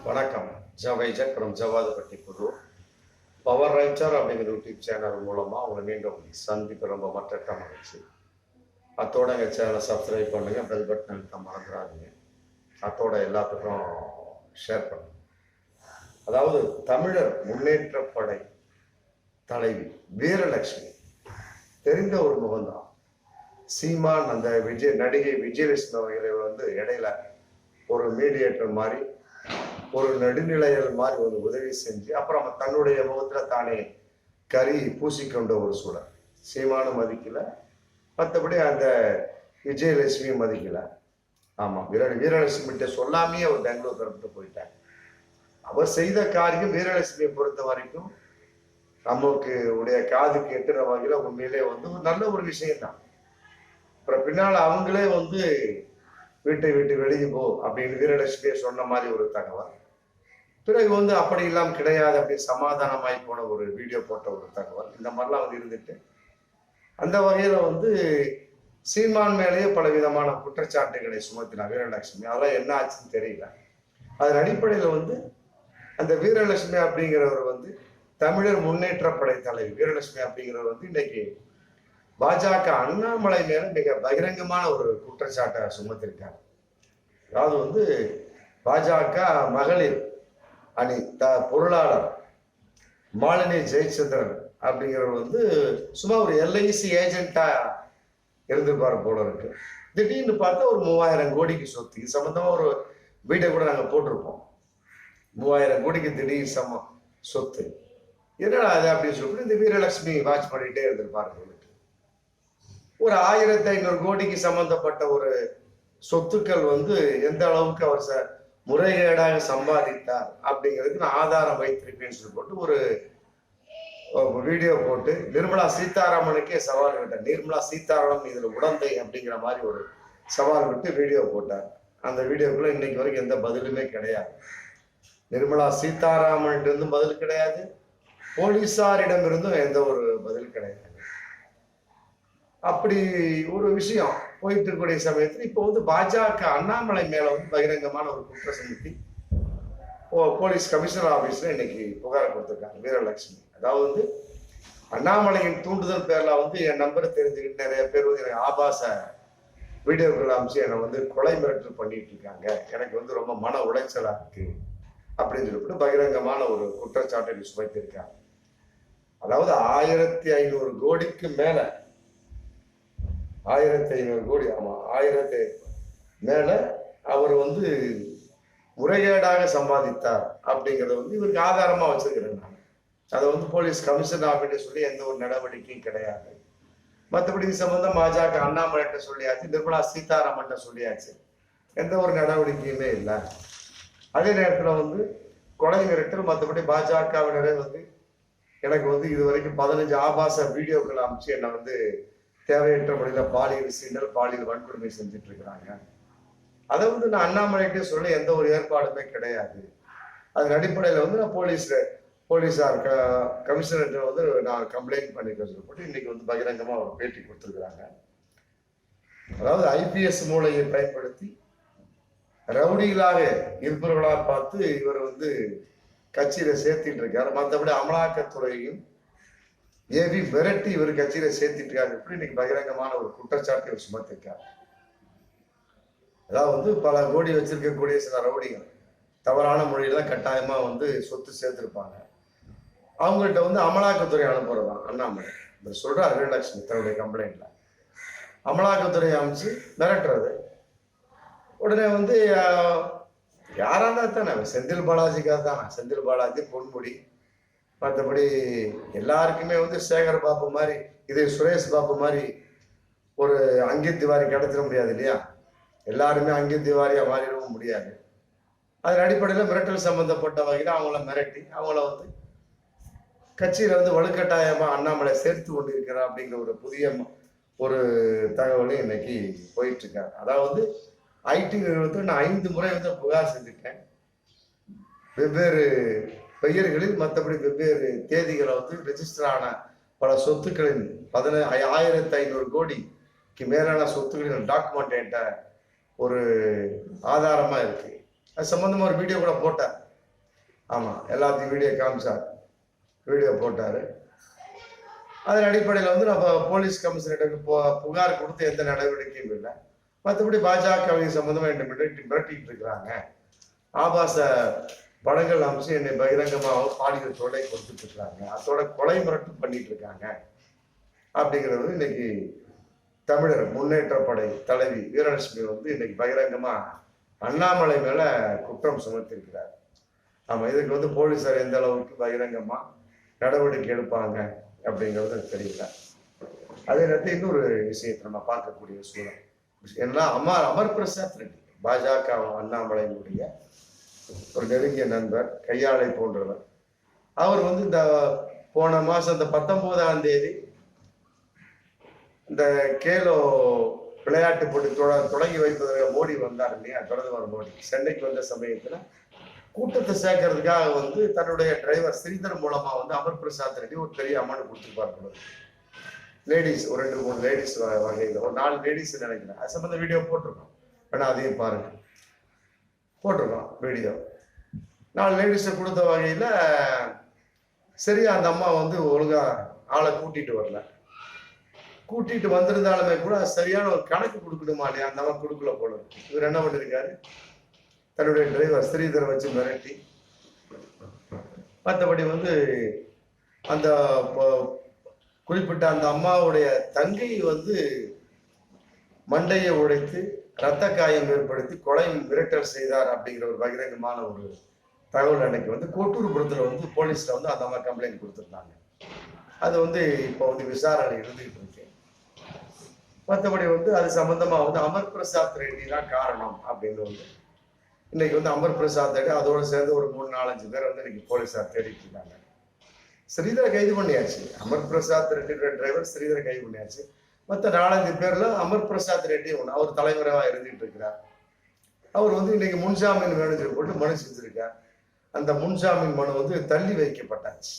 வணக்கம். ஜவைஜக் ஃப்ரம் ஜவாதுபட்டி புது power writer அப்படிங்கிற யூடியூப் சேனல் மூலமாக உங்களை மீண்டும் சந்திப்பு ரொம்ப மற்ற மகிழ்ச்சி. அத்தோட எங்கள் சேனலை சப்ஸ்கிரைப் பண்ணுங்கள், பெல் பட்டன் அழுத்த மறந்துடாதீங்க. அத்தோட எல்லாத்துக்கும் ஷேர் பண்ணுங்க. அதாவது தமிழர் முன்னேற்றப்படை தலைவி வீரலட்சுமி தெரிந்த ஒரு முகம்தான். சீமான் அந்த நடிகை விஜயலட்சுமி அவர்களை இடையில ஒரு மீடியேட்டர் மாதிரி ஒரு நடுநிலையல் மாதிரி ஒரு உதவி செஞ்சு அப்புறம் தன்னுடைய முகத்துல தானே கறி பூசிக்கொண்ட ஒரு சூழல். சீமானும் மதிக்கல, மற்றபடி அந்த விஜயலட்சுமியும் மதிக்கல. ஆமா, வீரலட்சுமிகிட்ட சொல்லாமே அவர் பெங்களூர் தரப்பிட்டு போயிட்டாங்க. அவர் செய்த காரியம் வீரலட்சுமியை பொறுத்த வரைக்கும் நமக்கு உடைய காதுக்கு எட்டுற வகையில உண்மையிலே ஒரு நல்ல ஒரு விஷயம்தான். அப்புறம் பின்னால அவங்களே வீட்டை விட்டு வெளியே போ அப்படின்னு வீரலட்சுமியை சொன்ன மாதிரி ஒரு தகவல். பிறகு அப்படி இல்லாமல் கிடையாது அப்படி சமாதானமாய் போன ஒரு வீடியோ போட்ட ஒரு தகவல். இந்த மாதிரிலாம் இருந்துட்டு அந்த வகையில சீமான் மேலேயே பல விதமான குற்றச்சாட்டுகளை சுமத்தினார் வீரலட்சுமி. அதெல்லாம் என்ன ஆச்சுன்னு தெரியல. அதன் அடிப்படையில் அந்த வீரலட்சுமி அப்படிங்கிறவர் தமிழர் முன்னேற்றப்படை தலைவர் வீரலட்சுமி அப்படிங்கிறவர் இன்னைக்கு பாஜக அண்ணாமலை மேல மிக பகிரங்கமான ஒரு குற்றச்சாட்டை சுமத்திருக்காங்க. அதாவது பாஜக மகளிர் அணி பொருளாளர் மாலினி ஜெயச்சந்திரன் அப்படிங்கிறவர் சும்மா ஒரு எல்ஐசி ஏஜென்ட்டா இருந்திருப்பாரு போல இருக்கு. திடீர்னு பார்த்தா ஒரு 3000 கோடிக்கு சொத்து. இது சம்பந்தமா ஒரு வீடியோ கூட நாங்க போட்டிருப்போம். 3000 கோடிக்கு திடீர் சொத்து என்னடா அது அப்படின்னு சொல்லிட்டு இந்த வீரலட்சுமி வாட்ச் பண்ணிட்டே இருந்திருப்பாரு. ஒரு 1500 கோடிக்கு சம்பந்தப்பட்ட ஒரு சொத்துக்கள் எந்த அளவுக்கு அவர் முறைகேடாக சம்பாதித்தார் அப்படிங்கிறதுக்கு நான் ஆதாரம் வைத்திருப்பேன்னு சொல்லி போட்டு ஒரு வீடியோ போட்டு நிர்மலா சீதாராமனுக்கே சவால் விட்டார். நிர்மலா சீதாராமன் இதுல உடந்தை அப்படிங்கிற மாதிரி ஒரு சவால் விட்டு வீடியோ போட்டார். அந்த வீடியோக்குள்ள இன்னைக்கு வரைக்கும் எந்த பதிலுமே கிடையாது. நிர்மலா சீதாராமன் இருந்தும் பதில் கிடையாது, போலீசாரிடம் இருந்தும் எந்த ஒரு பதில் கிடையாது. அப்படி ஒரு விஷயம் போயிட்டு இருக்கக்கூடிய சமயத்தில் இப்போ பாஜக அண்ணாமலை மேல பகிரங்கமான ஒரு குற்றம் சுமத்தி போலீஸ் கமிஷனர் ஆபீஸ்ல இன்னைக்கு புகார் கொடுத்திருக்காங்க வீரலட்சுமி. அதாவது அண்ணாமலையின் தூண்டுதல் பேர்ல என் நம்பரை தெரிஞ்சுக்கிட்டு நிறைய பேர் எனக்கு ஆபாச வீடியோக்கள் அமைச்சு என்னை கொலை மிரட்டல் பண்ணிட்டு இருக்காங்க, எனக்கு ரொம்ப மன உளைச்சலா இருக்கு அப்படின்னு சொல்லிட்டு பகிரங்கமான ஒரு குற்றச்சாட்டை சுமத்திருக்காங்க. அதாவது 1500 கோடிக்கு மேல 1500 கோடி, ஆமா 1000 மேல அவர் முறைகேடாக சம்பாதித்தார் அப்படிங்கறத இவருக்கு ஆதாரமா வச்சிருக்கிறேன் நான். அதை போலீஸ் கமிஷனர் ஆஃபீஸ் சொல்லி எந்த ஒரு நடவடிக்கையும் கிடையாது. மற்றபடி சம்பந்தம் பாஜக அண்ணாமலைட்ட சொல்லியாச்சு, நிர்மலா சீதாராமன் சொல்லியாச்சு, எந்த ஒரு நடவடிக்கையுமே இல்லை. அதே நேரத்துல கொலை மிரட்டல் மற்றபடி பாஜகவினரே எனக்கு இது வரைக்கும் 15 ஆபாச வீடியோக்கள் அமைச்சு என்னை தேவையற்ற முறையில பாலியல் சீண்டல் பாலியல் வன்கொடுமை செஞ்சுட்டு இருக்கிறாங்க. அதை நான் அண்ணாமலைக்கே சொல்ல எந்த ஒரு ஏற்பாடுமே கிடையாது. அதன் அடிப்படையில நான் போலீஸார் கமிஷனர் நான் கம்ப்ளைண்ட் பண்ணிருக்கேன் சொல்லப்பட்டு இன்னைக்கு பகிரங்கமா ஒரு பேட்டி கொடுத்துருக்குறாங்க. அதாவது ஐபிஎஸ் மூளையை பயன்படுத்தி ரவுடிகளாக இருப்பவர்களாக பார்த்து இவர் கட்சியில சேர்த்திட்டு இருக்காரு. மற்றபடி அமலாக்கத்துறையும் ஏவி விரட்டி இவர் கட்சியில சேர்த்திட்டு இருக்காரு. இப்படி இன்னைக்கு பகிரங்கமான ஒரு குற்றச்சாட்டு இவர் சுமத்திருக்காரு. அதாவது பல கோடி வச்சிருக்கக்கூடிய சில ரவுடிகள் தவறான முறையில கட்டாயமா சொத்து சேர்த்திருப்பாங்க. அவங்கள்ட்ட அமலாக்கத்துறை அனுப்புறதான் அண்ணாமலை இவர் சொல்றாரு. வீரலட்சுமி தன்னுடைய கம்ப்ளைண்ட்ல அமலாக்கத்துறை அமைச்சு மிரட்டுறது. உடனே யாரா இருந்தா தானே செந்தில் பாலாஜிக்காக தானே, செந்தில் பாலாஜி பொன்முடி, மற்றபடி எல்லாருக்குமே சேகர் பாபு மாதிரி இது சுரேஷ் பாபு மாதிரி ஒரு அங்கித் திவாரி கிடைச்சிட முடியாது இல்லையா? எல்லாருமே அங்கித் திவாரியா மாறிடவும் முடியாது. அதன் அடிப்படையில் மிரட்டல் சம்பந்தப்பட்ட வகையில் அவங்கள மிரட்டி அவங்கள கட்சியில வலுக்கட்டாயமா அண்ணாமலை சேர்த்து கொண்டு இருக்கிறார் அப்படிங்கிற ஒரு புதிய ஒரு தகவலையும் இன்னைக்கு போயிட்டு இருக்காரு. அதாவது ஐடி நிறுவனத்தில் நான் 5 முறை புகார் செஞ்சுட்டேன், வெவ்வேறு பெயர்களில், மற்றபடி வெவ்வேறு தேதிகளை ரெஜிஸ்டர் ஆன பல சொத்துக்களின் 1500 கோடிக்கு மேலான சொத்துக்களின் டாக்குமெண்ட் என்கிட்ட ஒரு ஆதாரமா இருக்கு. அது சம்பந்தமா ஒரு வீடியோ கூட போட்டேன். ஆமா, எல்லாத்தையும் வீடியோ காமிச்சார், வீடியோ போட்டாரு. அதன் அடிப்படையில் வந்து நம்ம போலீஸ் கமிஷனருக்கு புகார் கொடுத்து எந்த நடவடிக்கையும் இல்லை. மற்றபடி பாஜகவை சம்பந்தமா என்ன மிரட்டிட்டு இருக்கிறாங்க, ஆபாச படங்கள் அமைச்சு என்னை பகிரங்கமாக பாலியல் தொல்லை கொடுத்துட்டு இருக்காங்க, அதோட கொலை மிரட்டு பண்ணிட்டு இருக்காங்க அப்படிங்கிறது இன்னைக்கு தமிழர் முன்னேற்ற படை தலைவி வீரலட்சுமி வந்து இன்னைக்கு பகிரங்கமா அண்ணாமலை மேல குற்றம் சுமத்திருக்கிறார். ஆமா, இதுக்கு வந்து போலீசார் எந்த அளவுக்கு பகிரங்கமா நடவடிக்கை எடுப்பாங்க அப்படிங்கிறது தெரியல. அதே நேரத்தில் இன்னொரு விஷயத்தை நம்ம பார்க்கக்கூடிய சூழல் ஏன்னா அமர் பிரசாத் ரெட்டி பாஜக அண்ணாமலையினுடைய ஒரு நெருங்கிய நண்பர், கையாளை போன்றவர். அவர் வந்து இந்த போன மாசம் இந்த 19ஆம் தேதி இந்த கேலோ விளையாட்டு போட்டி தொடங்கி வைப்பதற்கு மோடி வந்தார் இல்லையா, பிரதமர் மோடி சென்னைக்கு வந்த சமயத்துல கூட்டத்தை சேர்க்கறதுக்காக வந்து தன்னுடைய டிரைவர் ஸ்ரீதர் மூலமா வந்து அமர் பிரசாத் ரெட்டி ஒரு பெரிய அமௌண்ட் கொடுத்துருப்பாரு. லேடிஸ் ஒரு 2-3 லேடிஸ் வகையில் ஒரு 4 லேடிஸ் நினைக்கிறேன். அது சம்பந்த வீடியோ போட்டிருக்கோம், வேணா அதையும் பாருங்க, போட்டிருக்கோம் வீடியோ. 4 லேடிஸை கொடுத்த வகையில சரியா அந்த அம்மா வந்து ஒழுங்கா ஆளை கூட்டிட்டு வரல. கூட்டிட்டு வந்திருந்தாலுமே கூட சரியான ஒரு கணக்கு கொடுக்கணுமா இல்லையா, அந்த அம்மா கொடுக்கல போல. இவர் என்ன பண்ணிருக்காரு, தன்னுடைய டிரைவர் ஸ்ரீதரை வச்சு மிரட்டி, மற்றபடி வந்து அந்த குறிப்பிட்ட அந்த அம்மாவுடைய தங்கை வந்து மண்டையை உடைத்து இரத்த காயம் ஏற்படுத்தி கொலை மிரட்டல் செய்தார் அப்படிங்கிற ஒரு பகிரங்கமான ஒரு தகவல் அன்னைக்கு வந்து கோட்டூர்புரத்துல வந்து போலீஸ்ல வந்து அந்த அம்மா கம்ப்ளைண்ட் கொடுத்துருந்தாங்க. அது வந்து இப்போ வந்து விசாரணை இருந்துகிட்டு இருக்கு. மற்றபடி வந்து அது சம்பந்தமா வந்து அமர் பிரசாத் ரெட்டி தான் காரணம் அப்படின்னு வந்து இன்னைக்கு வந்து அமர் பிரசாத் ரெட்டி அதோட சேர்ந்து ஒரு 3-4-5 பேர் வந்து இன்னைக்கு போலீஸார் தேடிட்டு இருக்காங்க. ஸ்ரீதரை கைது பண்ணியாச்சு, அமர் பிரசாத் ரெட்டி டிரைவர் ஸ்ரீதரை கைது பண்ணியாச்சு. மற்ற 4-5 பேர்ல அமர் பிரசாத் ரெட்டி ஒன்று அவர் தலைவராக இருந்துட்டு இருக்கிறார். அவர் வந்து இன்னைக்கு முன்ஜாமீன் வேணும்னு போட்டு மனு செஞ்சிருக்கார். அந்த முன்ஜாமீன் மனு வந்து தள்ளி வைக்கப்பட்டாச்சு,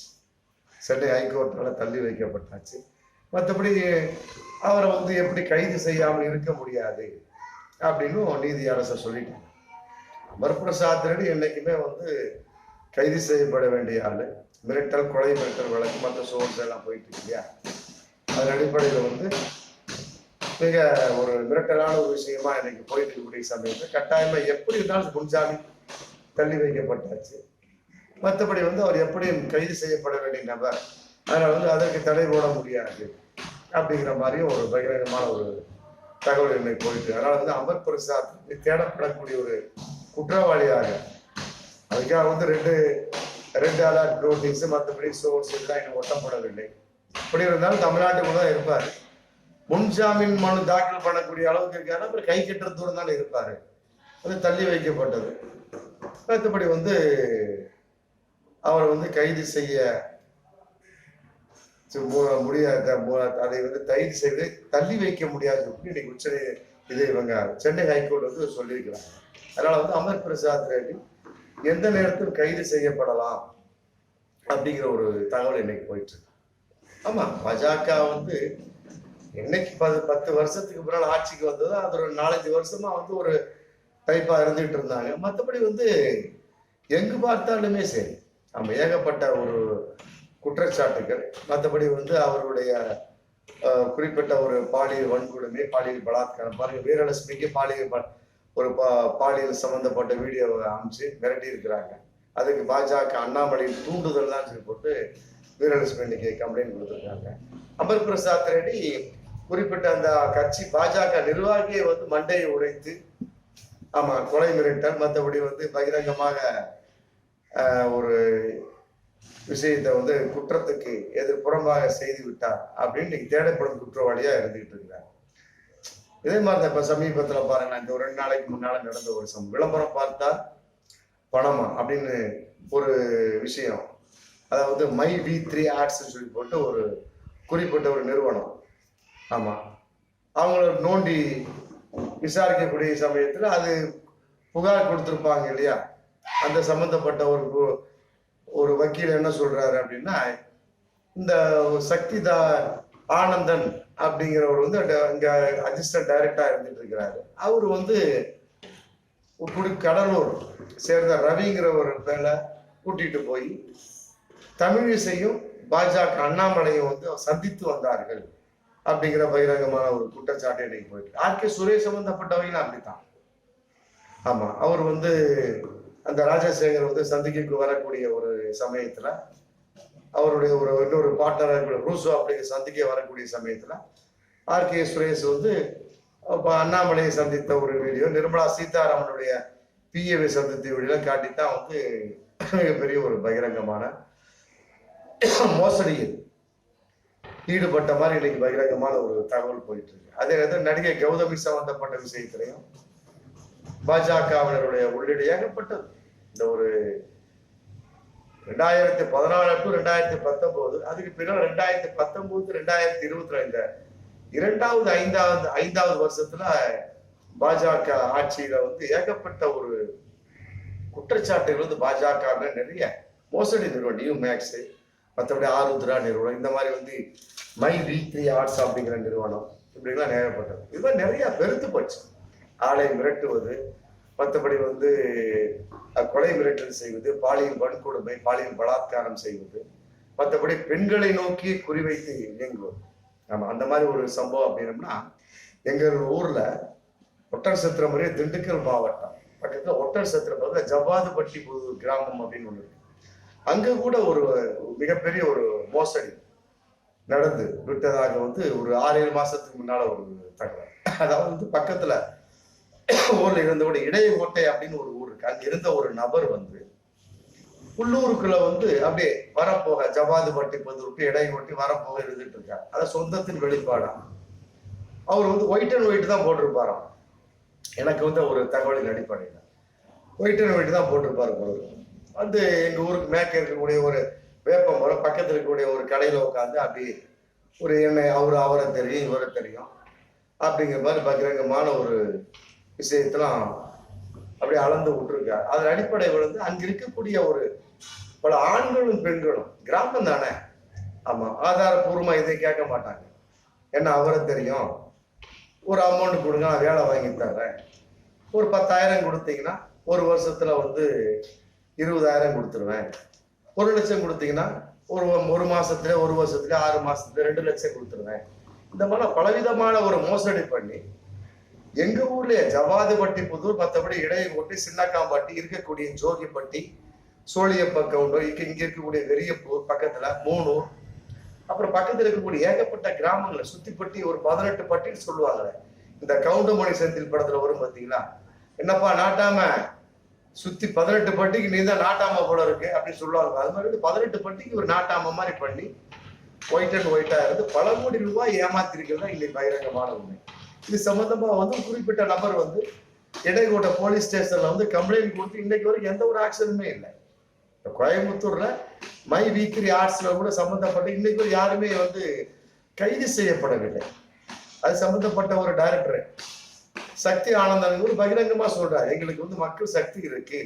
சென்னை ஹைகோர்ட்டால தள்ளி வைக்கப்பட்டாச்சு. மற்றபடி அவரை வந்து எப்படி கைது செய்யாமல் இருக்க முடியாது அப்படின்னு நீதியரசர் சொல்லிட்டாங்க. அமர் பிரசாத் ரெட்டி என்னைக்குமே வந்து கைது செய்யப்பட வேண்டிய ஆளு. மிரட்டல், கொலை மிரட்டல் வழக்கு மற்ற சோர்ஸ் எல்லாம் போயிட்டு இருக்கு இல்லையா, அதன் அடிப்படையில் வந்து மிக ஒரு மிரட்டலான ஒரு விஷயமா இன்னைக்கு போயிட்டு இருக்கக்கூடிய சமயத்தில் கட்டாயமா எப்படி இருந்தாலும் முன்ஜாமீன் தள்ளி வைக்கப்பட்டாச்சு. மற்றபடி வந்து அவர் எப்படியும் கைது செய்யப்பட வேண்டிய நபர், அதனால வந்து அதற்கு தடை போட முடியாது அப்படிங்கிற மாதிரியும் ஒரு பகிரங்கமான ஒரு தகவல் இன்னைக்கு போயிட்டு. அதனால வந்து அமர் பிரசாத் தேடப்படக்கூடிய ஒரு குற்றவாளியாக அதுக்காக வந்து ரெண்டு அலர்ட் நோட்டீஸ் மற்றபடி சோர்ஸ் எல்லாம் இன்னும் ஒட்டப்படவில்லை. இப்படி இருந்தாலும் தமிழ்நாட்டுக்குள்ள தான் இருப்பாரு. முன்ஜாமீன் மனு தாக்கல் பண்ணக்கூடிய அளவுக்கு இருக்காரு, அப்புறம் கை கட்டுற தூரம் தானே இருப்பாரு. அது தள்ளி வைக்கப்பட்டது. மற்றபடி வந்து அவரை வந்து கைது செய்ய முடியாது, அதை வந்து கைது செய்து தள்ளி வைக்க முடியாது இன்னைக்கு இது இவங்க சென்னை ஹைகோர்ட் வந்து சொல்லியிருக்கிறாங்க. அதனால வந்து அமர் பிரசாத் ரெட்டி எந்த நேரத்தில் கைது செய்யப்படலாம் அப்படிங்கிற ஒரு தகவல் இன்னைக்கு போயிட்டு இருக்கு. ஆமா, பாஜக வந்து என்னைக்கு 10 வருஷத்துக்கு பிறகு ஆட்சிக்கு வந்ததோ அது ஒரு 4-5 வருஷமா வந்து ஒரு டைப்பா இருந்துகிட்டு இருந்தாங்க. மற்றபடி வந்து எங்கு பார்த்தாலுமே சரி நம்ம ஏகப்பட்ட ஒரு குற்றச்சாட்டுகள், மற்றபடி வந்து அவருடைய குறிப்பிட்ட ஒரு பாலியல் வன்கொடுமை, பாலியல் பலாத்காரம் பாருங்க, வீரலட்சுமிக்கு பாலியல் சம்பந்தப்பட்ட வீடியோவை அமைச்சு மிரட்டி இருக்கிறாங்க. அதுக்கு பாஜக அண்ணாமலையின் தூண்டுதல் தான் சொல்லி போட்டு வீரலட்சுமி இன்னைக்கு கம்ப்ளைண்ட் கொடுத்துருக்காங்க. அமர் பிரசாத் ரெட்டி குறிப்பிட்ட அந்த கட்சி பாஜக நிர்வாகியை வந்து மண்டையை உடைத்து ஆமா கொலை மிரட்டல் மற்றபடி வந்து பகிரங்கமாக ஒரு விஷயத்தை வந்து குற்றத்துக்கு எதிர்ப்புறமாக செய்து விட்டார் அப்படின்னு இன்னைக்கு தேடப்படும் குற்றவாளியா இருந்துகிட்டு இருக்கிறார். இதே மாதிரி இப்ப சமீபத்துல பாருங்க, இந்த ஒரு 2 நாளைக்கு முன்னால நடந்த ஒரு விளம்பரம் பார்த்தா பணமா அப்படின்னு ஒரு விஷயம், அதாவது மை V3 ஆட்ஸ் சொல்லி போட்டு ஒரு குறிப்பிட்ட ஒரு நிறுவனம், ஆமா அவங்கள நோண்டி விசாரிக்கக்கூடிய சமயத்துல அது புகார் கொடுத்திருப்பாங்க இல்லையா, அந்த சம்பந்தப்பட்ட ஒரு வக்கீல் என்ன சொல்றாரு அப்படின்னா, இந்த சக்திதா ஆனந்தன் அப்படிங்கிறவர் வந்து இங்க அசிஸ்டன்ட் டைரக்டரா இருந்துட்டு இருக்கிறாரு. அவர் வந்து கடலூர் சேர்ந்த ரவிங்கிற ஒரு பேர்ல கூட்டிட்டு போய் தமிழிசையும் பாஜக அண்ணாமலையும் வந்து சந்தித்து வந்தார்கள் அப்படிங்கிற பகிரங்கமான ஒரு குற்றச்சாட்டு இன்னைக்கு போயிட்டு ஆர்கே சுரேஷ் சம்பந்தப்பட்டவங்களும் அப்படித்தான். ஆமா, அவர் வந்து அந்த ராஜசேகர் வந்து சந்திக்கு வரக்கூடிய ஒரு சமயத்துல அவருடைய ஒரு இன்னொரு பார்ட்னராக ரூசோ அப்படிங்கிற சந்திக்க வரக்கூடிய சமயத்துல ஆர்கே சுரேஷ் வந்து அண்ணாமலையை சந்தித்த ஒரு வீடியோ, நிர்மலா சீதாராமனுடைய பிஏவை சந்தித்த வீடியோ காட்டித்தான் வந்து மிகப்பெரிய ஒரு பகிரங்கமான மோசடியில் ஈடுபட்ட மாதிரி இன்னைக்கு பகிரங்கமான ஒரு தகவல் போயிட்டு இருக்கு. அதே நேரத்தில் நடிகை கௌதமி சம்பந்தப்பட்ட விஷயத்திலையும் பாஜகவினருடைய உள்ளீடு ஏகப்பட்டது. இந்த ஒரு 2014 டு 2019, அதுக்கு பிறகு 2019 2022 இரண்டாவது ஐந்தாவது வருஷத்துல பாஜக ஆட்சியில வந்து ஏகப்பட்ட ஒரு குற்றச்சாட்டுகள் வந்து பாஜக நிறைய மோசடி நிறுவனம், நியூ மேக்ஸ், மற்றபடி ஆருத்ரா நிறுவனம், இந்த மாதிரி வந்து மை வீக்லி ஆர்ட்ஸ் அப்படிங்கிற நிறுவனம், இப்படிலாம் ஏகப்பட்டது. இதுதான் நிறைய பெருத்து போச்சு. ஆளை மிரட்டுவது, மற்றபடி வந்து கொலை மிரட்டல் செய்வது, பாலியல் வன்கொடுமை, பாலியல் பலாத்காரம் செய்வது, மற்றபடி பெண்களை நோக்கி குறிவைத்து இயங்குவது. ஆமா, அந்த மாதிரி ஒரு சம்பவம் அப்படின்னம்னா எங்க ஊர்ல ஒட்டர் சத்திரம் முறையே திண்டுக்கல் மாவட்டம் பக்கத்துல ஒட்டர் சத்திரம் பக்கத்துல ஜவாதுபட்டி புது கிராமம் அப்படின்னு ஒண்ணு இருக்கு. அங்க கூட ஒரு மிகப்பெரிய ஒரு மோசடி நடந்து விட்டதாக வந்து ஒரு 6-7 மாசத்துக்கு முன்னால ஒரு தகவல். அதாவது வந்து பக்கத்துல ஊர்ல இருந்தபடி இடையகோட்டை அப்படின்னு ஒரு ஊர் இருக்கு. அங்க இருந்த ஒரு நபர் வந்து உள்ளூருக்குள்ள வந்து அப்படியே வரப்போக ஜவாதுபட்டி புதூருக்கு இடையகோட்டி வரப்போக இருந்துட்டு இருக்காரு. அத சொந்தத்தின் வெளிப்பாடா அவர் வந்து ஒயிட் அண்ட் ஒயிட் தான் போட்டிருப்பாராம். எனக்கு வந்து ஒரு தகவலின் அடிப்படையில் ஒயிட் அண்ட் ஒயிட் தான் போட்டிருப்பாரு போல. வந்து எங்க ஊருக்கு மேற்க இருக்கக்கூடிய ஒரு வேப்ப மரம் பக்கத்துல இருக்கக்கூடிய ஒரு கடையில உட்காந்து அப்படி ஒரு எண்ணெய் அவரை தெரியும் இவரை தெரியும் அப்படிங்கிற மாதிரி பகிரங்கமான ஒரு விஷயத்தெல்லாம் அப்படி அளந்து விட்டுருக்காரு. அதன் அடிப்படையில் வந்து அங்க இருக்கக்கூடிய ஒரு பல ஆண்களும் பெண்களும், கிராமம் தானே, ஆமா, ஆதாரபூர்வமா இதை கேட்க மாட்டாங்க. என்ன அவரை தெரியும், ஒரு அமௌண்ட் கொடுங்க, நான் வேலை வாங்கி தர்றேன், ஒரு 10,000 கொடுத்தீங்கன்னா ஒரு வருஷத்துல வந்து 20,000 கொடுத்துருவேன், 1 லட்சம் கொடுத்தீங்கன்னா ஒரு மாசத்துல, ஒரு வருஷத்துல, 6 மாசத்துல 2 லட்சம் கொடுத்துருவேன். இந்த மாதிரி பலவிதமான ஒரு மோசடி பண்ணி எங்க ஊர்லயே ஜவாதுபட்டி புதூர், மற்றபடி இடையகோட்டை, சின்னக்காம்பட்டி, இருக்கக்கூடிய ஜோகிப்பட்டி, சோழியப்பக்கம், இங்க இருக்கக்கூடிய வெறியப்பூர் பக்கத்துல 3, அப்புறம் பக்கத்துல இருக்கக்கூடிய ஏகப்பட்ட கிராமங்களை சுத்திப்பட்டி ஒரு 18 பட்டின்னு சொல்லுவாங்க. இந்த கவுண்டமணி செந்தில் படத்துல வரும் பாத்தீங்களா, என்னப்பா நாட்டாம சுத்தி 18 பட்டிக்கு நீ தான் நாட்டாம போல இருக்கு அப்படின்னு சொல்லுவாங்க. அது மாதிரி 18 பட்டிக்கு ஒரு நாட்டாம மாதிரி பண்ணி ஒயிட் அண்ட் ஒயிட்டா இருந்து பல கோடி ரூபாய் ஏமாத்திருக்கிறதா இன்னைக்கு பகிரங்கமான உண்மை. இது சம்பந்தமா வந்து குறிப்பிட்ட நபர் வந்து இடையகோட்டை போலீஸ் ஸ்டேஷன்ல வந்து கம்ப்ளைண்ட் கொடுத்து இன்னைக்கு வரைக்கும் எந்த ஒரு ஆக்ஷனுமே இல்லை. கோயம்புத்தூர்ல மை வீக்லி ஆர்ட்ஸ்ல கூட சம்பந்தப்பட்ட இன்னைக்கு யாருமே வந்து கைது செய்யப்படவில்லை. அது சம்பந்தப்பட்ட ஒரு டைரக்டர் சக்தி ஆனந்தன் ஒரு பகிரங்கமா சொல்றாரு, எங்களுக்கு வந்து மக்கள் சக்தி இருக்கு,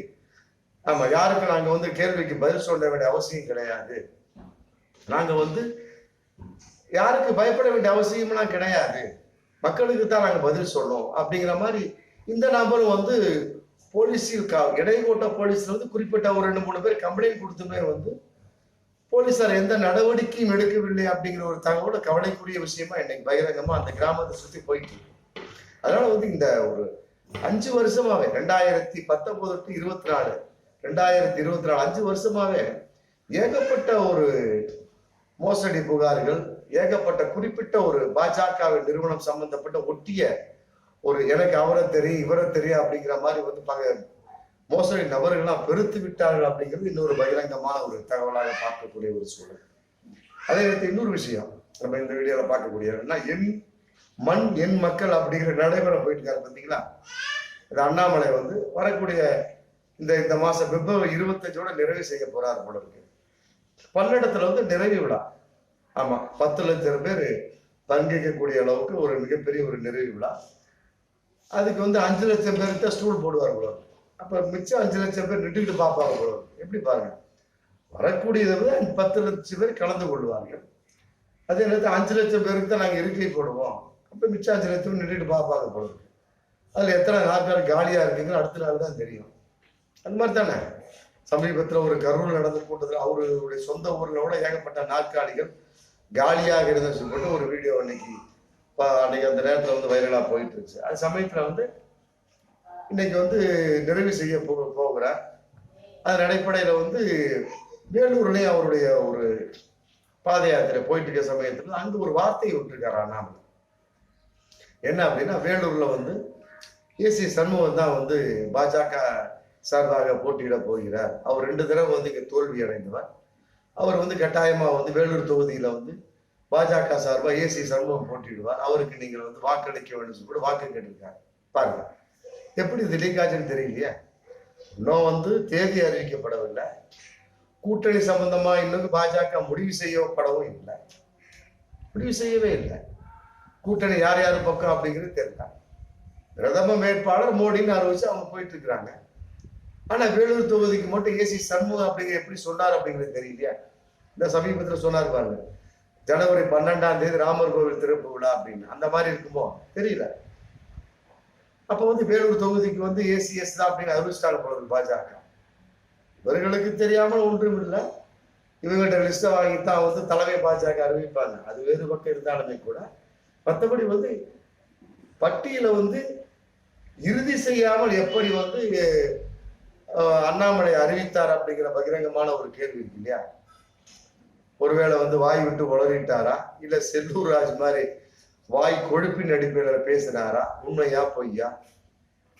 ஆமா, யாருக்கு நாங்க வந்து கேள்விக்கு பதில் சொல்ல வேண்டிய அவசியம் கிடையாது, நாங்க வந்து யாருக்கு பயப்பட வேண்டிய அவசியம்லாம் கிடையாது, மக்களுக்கு தான் நாங்க பதில் சொல்றோம் அப்படிங்கிற மாதிரி இந்த நபரும் வந்து போலீஸில் இடையகோட்டை போலீஸ்ல வந்து குறிப்பிட்ட ஒரு 2-3 பேர் கம்ப்ளைண்ட் கொடுத்துமே வந்து போலீசார் எந்த நடவடிக்கையும் எடுக்கவில்லை அப்படிங்கிற ஒரு தகவல கவலைக்குரிய விஷயமா இன்னைக்கு பகிரங்கமா அந்த கிராமத்தை சுத்தி போயிட்டு. அதனால வந்து இந்த ஒரு 5 வருஷமாவே 2019 டு 24 2024 5 வருஷமாவே ஏகப்பட்ட ஒரு மோசடி புகார்கள், ஏகப்பட்ட குறிப்பிட்ட ஒரு பாஜக நிறுவனம் சம்பந்தப்பட்ட ஒட்டிய ஒரு எனக்கு அவரை தெரியும் இவரை தெரியும் அப்படிங்கிற மாதிரி வந்து மோசடி நபர்கள்லாம் பெருத்து விட்டார்கள் அப்படிங்கிறது இன்னொரு பகிரங்கமான ஒரு தகவலாக பார்க்கக்கூடிய ஒரு சூழல். அதே நேரத்தில் இன்னொரு விஷயம் நம்ம இந்த வீடியோல பார்க்கக்கூடியதுன்னா என் மண் என் மக்கள் அப்படிங்கிற நடைமுறை போயிட்டு இருக்காரு பார்த்தீங்களா. இது அண்ணாமலை வந்து வரக்கூடிய இந்த மாசம் பிப்ரவரி 25ஓட நிறைவு செய்ய போறாரு போல இருக்கு. பல்லடத்துல வந்து நிறைவு விழா, ஆமா, 10 லட்சம் பேர் பங்கேற்கக்கூடிய அளவுக்கு ஒரு மிகப்பெரிய ஒரு நிறைவு விழா. அதுக்கு வந்து 5 லட்சம் பேருக்கு ஸ்டூல் போடுவார் போல. அப்ப மிச்சம் 5 லட்சம் பேர் நின்றுட்டு பார்ப்பாங்க போல. எப்படி பாருங்க, வரக்கூடியதை விட 10 லட்சம் பேர் கலந்து கொள்வார்கள். அதே நேரத்தில் 5 லட்சம் பேருக்கு தான் நாங்கள் இருக்கை போடுவோம். அப்ப மிச்சம் 5 லட்சம் நின்றுட்டு பார்ப்பாங்க போல. அதுல எத்தனை நாட்கள் காலியா இருக்குங்கிற அடுத்த நாள் தான் தெரியும். அந்த மாதிரி தானே சமீபத்துல ஒரு கரூர் நடந்த கூட்டத்தில் அவருடைய சொந்த ஊர்ல கூட ஏகப்பட்ட நாற்காலிகள் காலியாக இருந்ததுன்னு சொல்லிட்டு ஒரு வீடியோ அன்னைக்கு அந்த நேரத்துல வந்து வைரலா போயிட்டு இருந்துச்சு. அது சமயத்துல வந்து இன்னைக்கு வந்து நிறைவு செய்ய போகிறார். அதன் அடிப்படையில வந்து வேலூர்லயும் அவருடைய ஒரு பாத யாத்திரை போயிட்டு இருக்க சமயத்துல அங்கு ஒரு வார்த்தை விட்டுருக்காரு அண்ணாமலை. என்ன அப்படின்னா, வேலூர்ல வந்து ஏசி சண்முகம் தான் வந்து பாஜக சார்பாக போட்டியிட போகிறார். அவர் 2 தடவை வந்து இங்க தோல்வி அடைந்தவர். அவர் வந்து கட்டாயமா வந்து வேலூர் தொகுதியில வந்து பாஜக சார்பா ஏசி சண்முகம் போட்டியிடுவார். அவருக்கு நீங்கள் வந்து வாக்களிக்க வேண்டும் சொல்லி வாக்கு கேட்டிருக்காரு. பாருங்க எப்படி இது லீக் ஆச்சுன்னு தெரியலையா? இன்னும் வந்து தேதி அறிவிக்கப்படவில்லை. கூட்டணி சம்பந்தமா இன்னும் பாஜக முடிவு செய்யப்படவும் இல்லை. முடிவு செய்யவே இல்லை. கூட்டணி யார் யார் பக்கம் அப்படிங்கிறது தெரியல. பிரதம வேட்பாளர் மோடின்னு அறிவிச்சு அவங்க போயிட்டு இருக்கிறாங்க. ஆனா வேலூர் தொகுதிக்கு மட்டும் ஏசி சண்முகம் அப்படிங்கிற எப்படி சொன்னார் அப்படிங்கிறது தெரியலையா? இந்த சமீபத்துல சொன்னார் பாருங்க, ஜனவரி 12ஆம் தேதி ராமர் கோவில் திறப்பு விழா அப்படின்னு. அந்த மாதிரி இருக்குமோ தெரியல. அப்ப வந்து வேலூர் தொகுதிக்கு வந்து ஏசிஎஸ் தான் அப்படின்னு அறிவிச்சிட்டாங்க போறது பாஜக. இவர்களுக்கு தெரியாமல் ஒன்றும் இல்லை. இவங்கள்ட்ட லிஸ்ட வாங்கித்தான் வந்து தலைமை பாஜக அறிவிப்பாங்க. அது வேறு பக்கம் இருந்தாலுமே கூட மற்றபடி வந்து பட்டியலை வந்து இறுதி செய்யாமல் எப்படி வந்து அண்ணாமலை அறிவித்தார் அப்படிங்கிற பகிரங்கமான ஒரு கேள்வி இருக்கு இல்லையா? ஒருவேளை வந்து வாய் விட்டு உளறிட்டாரா, இல்ல செல்லூர் ராஜ் மாதிரி வாய் கொழுப்பின் அடிப்படையில் பேசினாரா, உண்மையா பொய்யா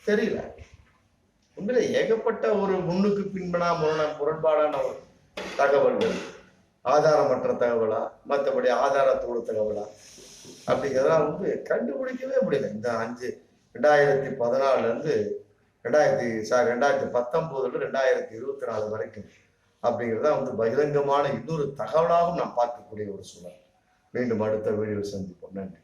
தெரியல. உண்மையில ஏகப்பட்ட ஒரு முன்னுக்கு பின்பனா முரண்பாடான ஒரு தகவல்கள், ஆதாரமற்ற தகவலா மற்றபடி ஆதாரத்தோடு தகவலா அப்படிங்கிறதெல்லாம் வந்து கண்டுபிடிக்கவே முடியல. இந்த 2014 இருந்து 2019 2024 வரைக்கும் அப்படிங்கிறதா வந்து பகிரங்கமான இன்னொரு தகவலாகவும் நாம் பார்க்கக்கூடிய ஒரு சூழல். மீண்டும் அடுத்த வீடியோவில் சந்திப்போம். நன்றி.